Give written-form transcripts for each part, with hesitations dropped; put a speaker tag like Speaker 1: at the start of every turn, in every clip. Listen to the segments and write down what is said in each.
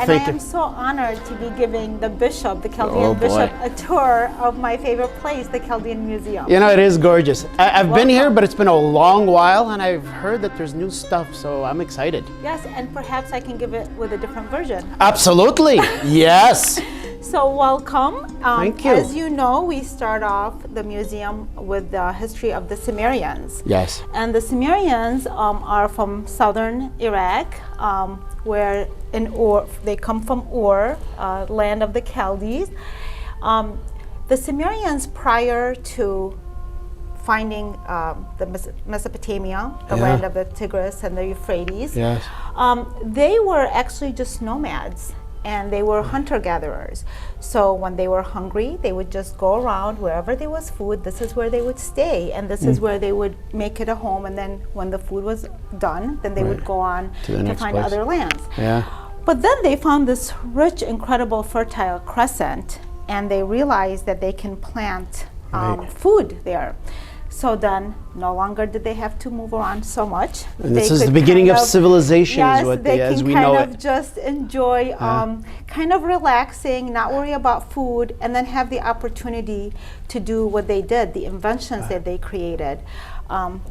Speaker 1: thank
Speaker 2: I am so honored to be giving the bishop, the Chaldean bishop, a tour of my favorite place, the Chaldean Museum.
Speaker 1: You know, it is gorgeous. I've been here,
Speaker 2: Welcome.
Speaker 1: but it's been a long while, and I've heard that there's new stuff, so I'm excited.
Speaker 2: Yes, and perhaps I can give it with a different version.
Speaker 1: Absolutely, yes.
Speaker 2: So welcome.
Speaker 1: Thank you.
Speaker 2: As you know, we start off the museum with the history of the Sumerians.
Speaker 1: Yes.
Speaker 2: And the Sumerians are from southern Iraq, where in Ur, they come from Ur, land of the Chaldees. The Sumerians, prior to finding the Mesopotamia, the land of the Tigris and the Euphrates,
Speaker 1: Yes.
Speaker 2: they were actually just nomads. And they were hunter-gatherers. So when they were hungry, they would just go around wherever there was food. This is where they would stay, and this is where they would make it a home. And then when the food was done, then they would go on to find other lands.
Speaker 1: Yeah.
Speaker 2: But then they found this rich, incredible, fertile crescent, and they realized that they can plant food there. So then, no longer did they have to move around so much.
Speaker 1: And this is the beginning of civilization,
Speaker 2: yes,
Speaker 1: as we know it.
Speaker 2: They can kind of just enjoy, kind of relaxing, not worry about food, and then have the opportunity to do what they did, the inventions that they created,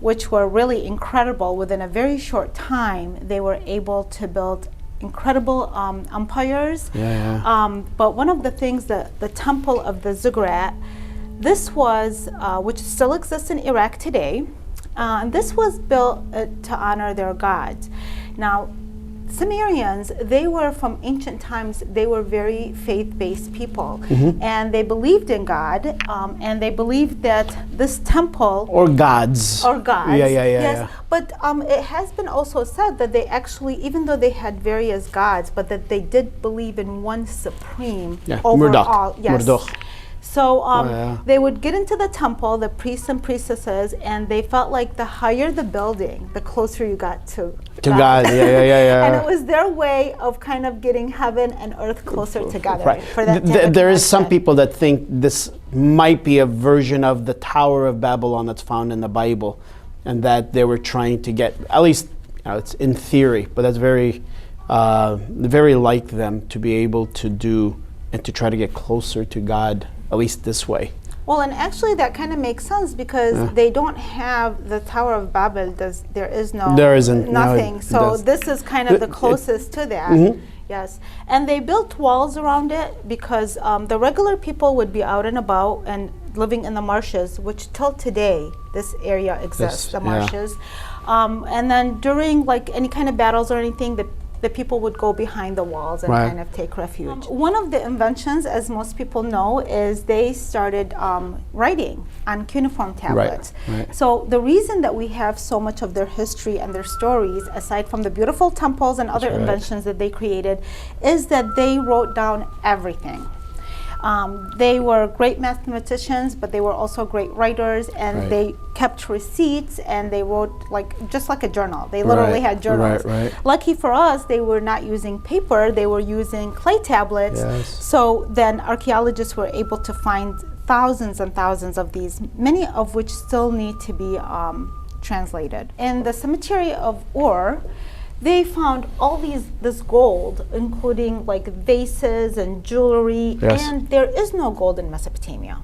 Speaker 2: which were really incredible. Within a very short time, they were able to build incredible empires. But one of the things that the Temple of the Ziggurat, this was, which still exists in Iraq today, and this was built to honor their gods. Now, Sumerians, they were from ancient times, they were very faith-based people, and they believed in God, and they believed that this temple...
Speaker 1: Or gods.
Speaker 2: Yes. But it has been also said that they actually, even though they had various gods, but that they did believe in one supreme overall.
Speaker 1: Marduk.
Speaker 2: So they would get into the temple, the priests and priestesses, and they felt like the higher the building, the closer you got to
Speaker 1: God.
Speaker 2: And it was their way of kind of getting heaven and earth closer together.
Speaker 1: Right.
Speaker 2: For that
Speaker 1: There is some people that think this might be a version of the Tower of Babylon that's found in the Bible, and that they were trying to get, at least it's in theory, but that's very like them to be able to do and to try to get closer to God, at least this way.
Speaker 2: Well, and actually that kind of makes sense because they don't have the Tower of Babel. There isn't nothing.
Speaker 1: No,
Speaker 2: so this is kind of the closest to that. Yes, and they built walls around it because the regular people would be out and about and living in the marshes, which till today this area exists, the marshes. And then during like any kind of battles or anything, the people would go behind the walls and kind of take refuge. One of the inventions, as most people know, is they started writing on cuneiform tablets. So the reason that we have so much of their history and their stories, aside from the beautiful temples and other inventions that they created, is that they wrote down everything. They were great mathematicians, but they were also great writers, and they kept receipts, and they wrote just like a journal. They literally had journals. Lucky for us, they were not using paper, they were using clay tablets. So then archaeologists were able to find thousands and thousands of these, many of which still need to be translated. In the cemetery of Ur, they found all this gold, including like vases and jewelry, and there is no gold in Mesopotamia.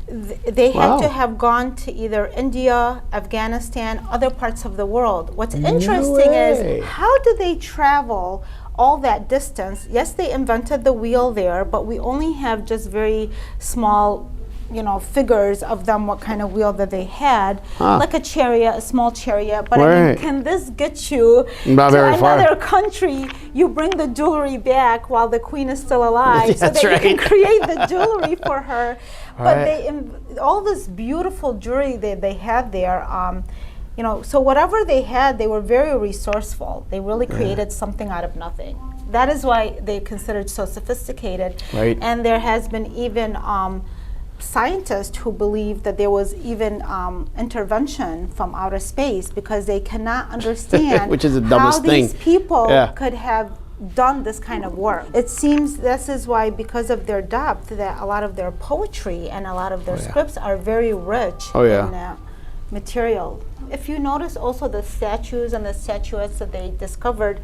Speaker 2: They had to have gone to either India, Afghanistan, other parts of the world. What's interesting is, how do they travel all that distance? Yes, they invented the wheel there, but we only have just very small figures of them, what kind of wheel that they had, like a chariot, a small chariot. But I mean, can this get you to another country? You bring the jewelry back while the queen is still alive, so that you can create the jewelry for her. But all this beautiful jewelry that they had there, so whatever they had, they were very resourceful. They really created something out of nothing. That is why they're considered so sophisticated. And there has been even scientists who believe that there was even intervention from outer space, because they cannot understand
Speaker 1: which is the
Speaker 2: how
Speaker 1: dumbest
Speaker 2: these
Speaker 1: thing.
Speaker 2: people could have done this kind of work. It seems this is why, because of their depth, that a lot of their poetry and a lot of their scripts are very rich material. If you notice also the statues and the statuettes that they discovered,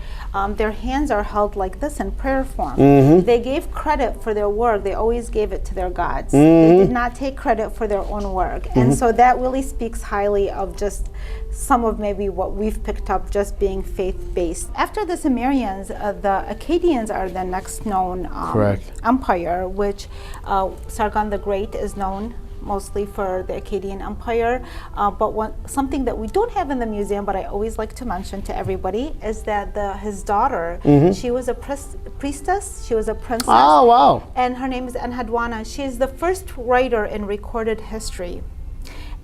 Speaker 2: their hands are held like this in prayer form. They gave credit for their work. They always gave it to their gods. They did not take credit for their own work. And so that really speaks highly of just some of maybe what we've picked up just being faith-based. After the Sumerians, the Akkadians are the next known empire, which Sargon the Great is known mostly for the Akkadian Empire. But something that we don't have in the museum, but I always like to mention to everybody, is that his daughter, she was a priestess, she was a princess.
Speaker 1: Oh, wow.
Speaker 2: And her name is Enheduanna. She is the first writer in recorded history.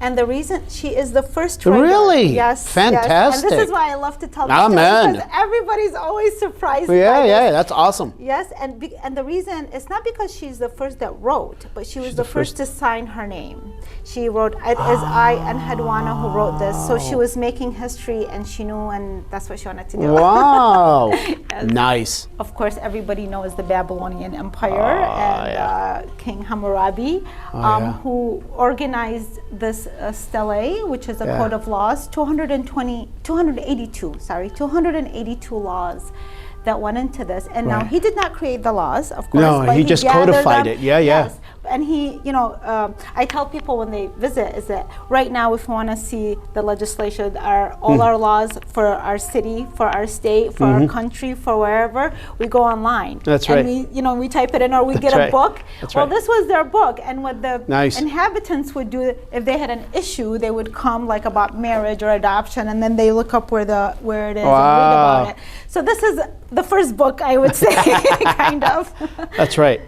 Speaker 2: And the reason she is the first writer.
Speaker 1: Really?
Speaker 2: Yes.
Speaker 1: Fantastic.
Speaker 2: Yes. And this is why I love to tell the story, because everybody's always surprised by this.
Speaker 1: That's awesome.
Speaker 2: Yes, and the reason, it's not because she's the first that wrote, but she was the first to sign her name. She wrote, it is I, Enheduanna, who wrote this. So she was making history, and she knew, and that's what she wanted to do.
Speaker 1: Wow. Nice.
Speaker 2: Of course, everybody knows the Babylonian Empire and King Hammurabi, who organized this stele, which is a code of laws, 282 laws that went into this. And now he did not create the laws, of course.
Speaker 1: No,
Speaker 2: but
Speaker 1: he just codified it.
Speaker 2: Yes. And he, I tell people when they visit is that right now, if you want to see the legislation, all our laws for our city, for our state, for our country, for wherever, we go online.
Speaker 1: That's right.
Speaker 2: And we type it in, or we get a book. This was their book. And what the inhabitants would do, if they had an issue, they would come like about marriage or adoption, and then they look up where it is and read about it. So this is the first book, I would say, kind of.
Speaker 1: That's right.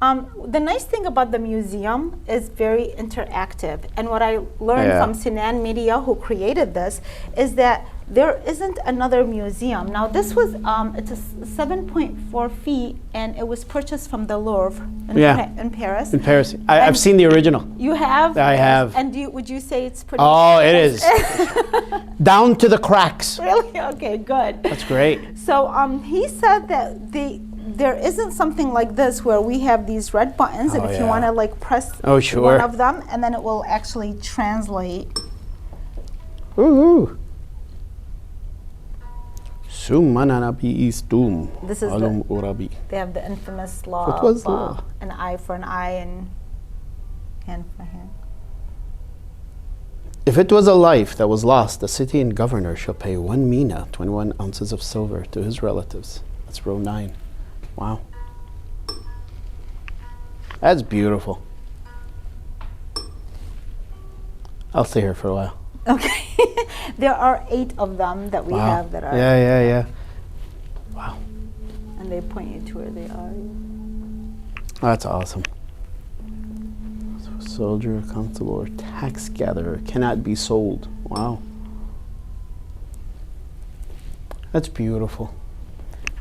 Speaker 2: The nice thing about the museum is very interactive. And what I learned from Sinan Media, who created this, is that there isn't another museum. Now this was, it's a 7.4 feet, and it was purchased from the Louvre in Paris.
Speaker 1: In Paris. I've seen the original.
Speaker 2: You have?
Speaker 1: I have.
Speaker 2: And would you say it's pretty?
Speaker 1: Oh, it is. Down to the cracks.
Speaker 2: Really? Okay, good.
Speaker 1: That's great.
Speaker 2: So he said that there isn't something like this where we have these red buttons, and if you want to like press one of them, and then it will actually translate.
Speaker 1: Ooh. This is
Speaker 2: they have the infamous law of an eye for an eye and hand for hand.
Speaker 1: If it was a life that was lost, the city and governor shall pay 1 mina, 21 ounces of silver, to his relatives. That's row 9. Wow. That's beautiful. I'll stay here for a while.
Speaker 2: Okay. There are 8 of them that we have that are.
Speaker 1: Yeah. Wow.
Speaker 2: And they point you to where they are.
Speaker 1: That's awesome. So a soldier, constable, or tax gatherer cannot be sold. Wow. That's beautiful.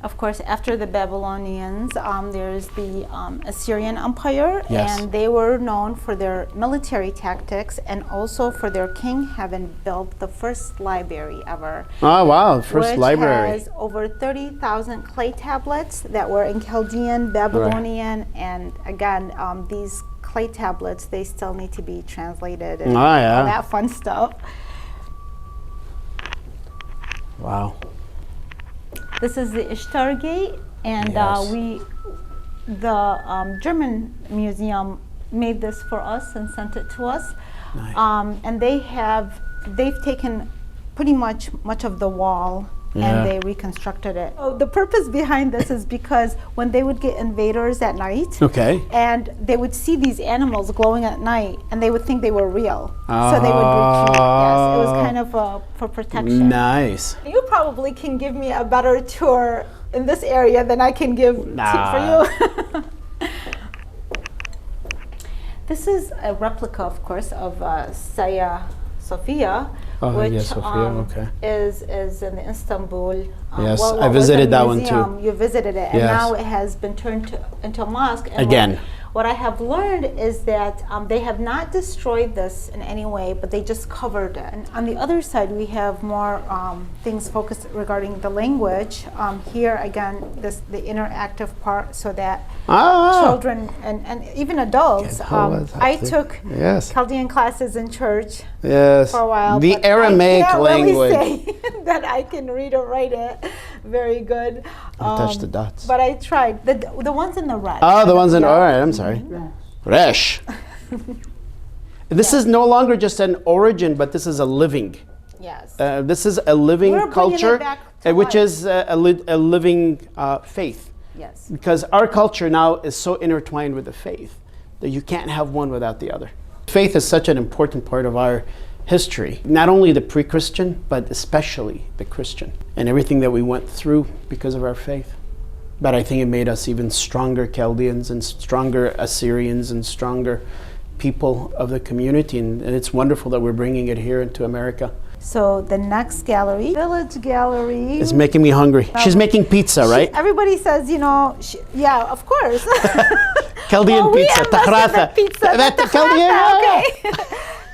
Speaker 2: Of course, after the Babylonians, there's the Assyrian Empire, and they were known for their military tactics and also for their king having built the first library ever.
Speaker 1: Oh, wow, first library.
Speaker 2: Which has over 30,000 clay tablets that were in Chaldean, Babylonian, and again, these clay tablets, they still need to be translated and all that fun stuff.
Speaker 1: Wow.
Speaker 2: This is the Ishtar Gate, and the German museum made this for us and sent it to us. Nice. And they've taken pretty much of the wall and they reconstructed it. So the purpose behind this is because when they would get invaders at night, and they would see these animals glowing at night, and they would think they were real. So they would retreat. Yes, it was kind of for protection.
Speaker 1: Nice.
Speaker 2: You probably can give me a better tour in this area than I can give for you. This is a replica, of course, of Saya Sophia, which is in Istanbul.
Speaker 1: Yes, I visited that one too.
Speaker 2: You visited it, and now it has been turned into a mosque. And What I have learned is that they have not destroyed this in any way, but they just covered it. And on the other side, we have more things focused regarding the language. Here, again, the interactive part, so that children and even adults. I took Chaldean classes in church for a while.
Speaker 1: The Aramaic
Speaker 2: I can't
Speaker 1: language.
Speaker 2: really say that I can read or write it very good.
Speaker 1: I touched the dots.
Speaker 2: But I tried. The ones in the red.
Speaker 1: Oh, the ones in, all right, I'm sorry. Resh. This is no longer just an origin, but this is a living.
Speaker 2: Yes.
Speaker 1: This is a living culture, which is a living faith.
Speaker 2: Yes.
Speaker 1: Because our culture now is so intertwined with the faith that you can't have one without the other. Faith is such an important part of our history, not only the pre-Christian, but especially the Christian, and everything that we went through because of our faith. But I think it made us even stronger Chaldeans and stronger Assyrians and stronger people of the community, and it's wonderful that we're bringing it here into America.
Speaker 2: So the next gallery, Village Gallery.
Speaker 1: It's making me hungry. She's making pizza, right?
Speaker 2: Everybody says, yeah, of course.
Speaker 1: Chaldean pizza, tahrata.
Speaker 2: That's Chaldean, okay.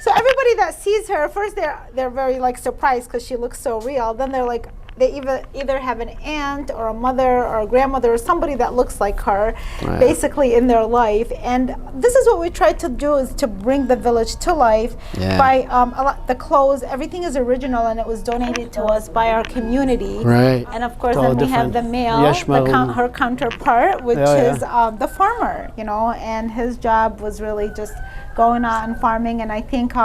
Speaker 2: So everybody that sees her, first they're very like surprised because she looks so real. Then they're like, they either have an aunt or a mother or a grandmother or somebody that looks like her, basically in their life. And this is what we try to do, is to bring the village to life by the clothes. Everything is original, and it was donated to us by our community.
Speaker 1: Right.
Speaker 2: And of course, then we have the male, her counterpart, which is the farmer, and his job was really just going out and farming. And I think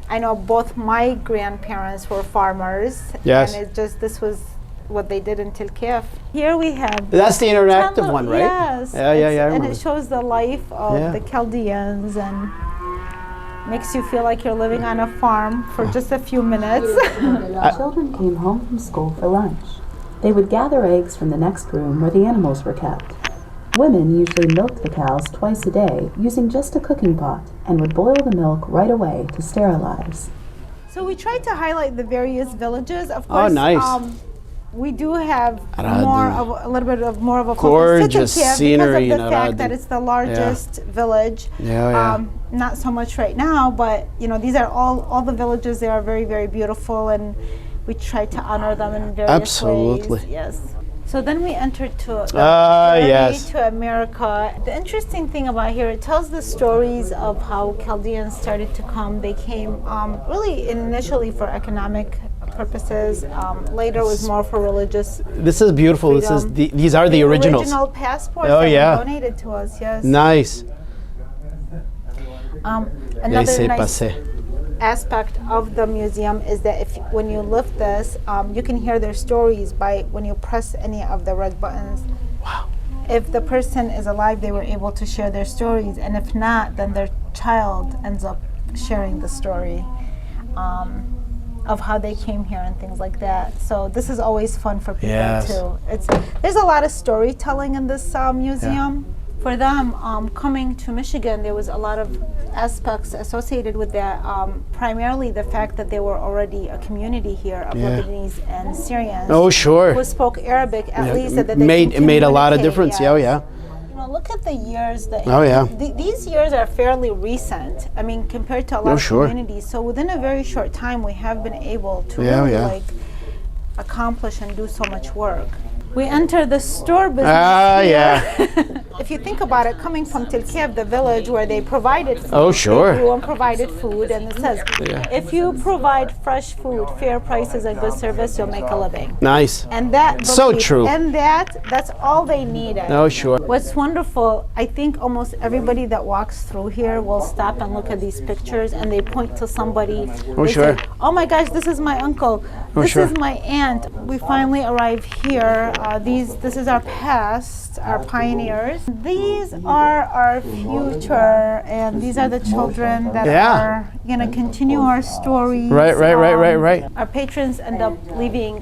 Speaker 2: I know both my grandparents were farmers.
Speaker 1: Yes.
Speaker 2: And this was what they did in Tilkef. Here we have...
Speaker 1: That's the interactive one, right?
Speaker 2: Yes.
Speaker 1: Yeah.
Speaker 2: And it shows the life of the Chaldeans and makes you feel like you're living on a farm for just a few minutes.
Speaker 3: Children came home from school for lunch. They would gather eggs from the next room where the animals were kept. Women usually milked the cows twice a day using just a cooking pot and would boil the milk right away to sterilize.
Speaker 2: So we tried to highlight the various villages. Of course, we do have a little bit more of a
Speaker 1: gorgeous scenery
Speaker 2: because of the fact that it's the largest village. Not so much right now, but these are all the villages. They are very, very beautiful, and we try to honor them in various ways. Yes. So then we entered to to America. The interesting thing about here, it tells the stories of how Chaldeans started to come. They came really initially for economic purposes. Later it was more for religious.
Speaker 1: This is beautiful. Freedom. These are the originals.
Speaker 2: Original passports that were donated to us. Yes.
Speaker 1: Nice.
Speaker 2: Another nice aspect of the museum is that when you lift this, you can hear their stories when you press any of the red buttons.
Speaker 1: Wow.
Speaker 2: If the person is alive, they were able to share their stories, and if not, then their child ends up sharing the story of how they came here and things like that. So this is always fun for people too. There's a lot of storytelling in this museum. For them, coming to Michigan, there was a lot of aspects associated with that. Primarily the fact that there were already a community here of Lebanese and Syrians.
Speaker 1: Oh, sure.
Speaker 2: Who spoke Arabic, at least. That they
Speaker 1: made a lot of difference.
Speaker 2: Yes. Look at the years. These years are fairly recent. I mean, compared to a lot of communities. So within a very short time, we have been able to really accomplish and do so much work. We enter the store business here. If you think about it, coming from Tilkef, the village where they provided food.
Speaker 1: Oh, sure.
Speaker 2: They grew and provided food, and it says, if you provide fresh food, fair prices, and good service, you'll make a living.
Speaker 1: Nice.
Speaker 2: And that
Speaker 1: so true.
Speaker 2: And that's all they needed.
Speaker 1: Oh, sure.
Speaker 2: What's wonderful, I think almost everybody that walks through here will stop and look at these pictures, and they point to somebody.
Speaker 1: Oh, sure.
Speaker 2: Say, oh my gosh, this is my uncle. This is my aunt. We finally arrived here. This is our past, our pioneers. These are our future, and these are the children that are going to continue our stories.
Speaker 1: Right.
Speaker 2: Our patrons end up leaving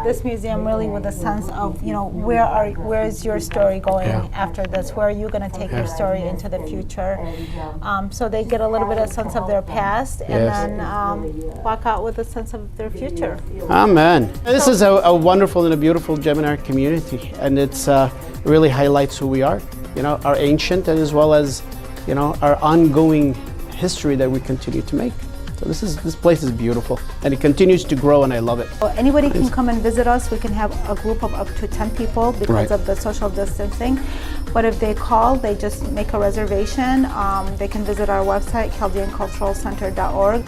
Speaker 2: this museum really with a sense of, where is your story going after this? Where are you going to take your story into the future? So they get a little bit of sense of their past, and then walk out with a sense of their future.
Speaker 1: Amen. This is a wonderful and a beautiful gem in our community, and it really highlights who we are. our ancient as well as, our ongoing history that we continue to make. So this place is beautiful, and it continues to grow, and I love it.
Speaker 2: Well, anybody can come and visit us. We can have a group of up to 10 people because
Speaker 1: Right.
Speaker 2: of the social distancing. But if they call, they just make a reservation. They can visit our website, chaldeanculturalcenter.org.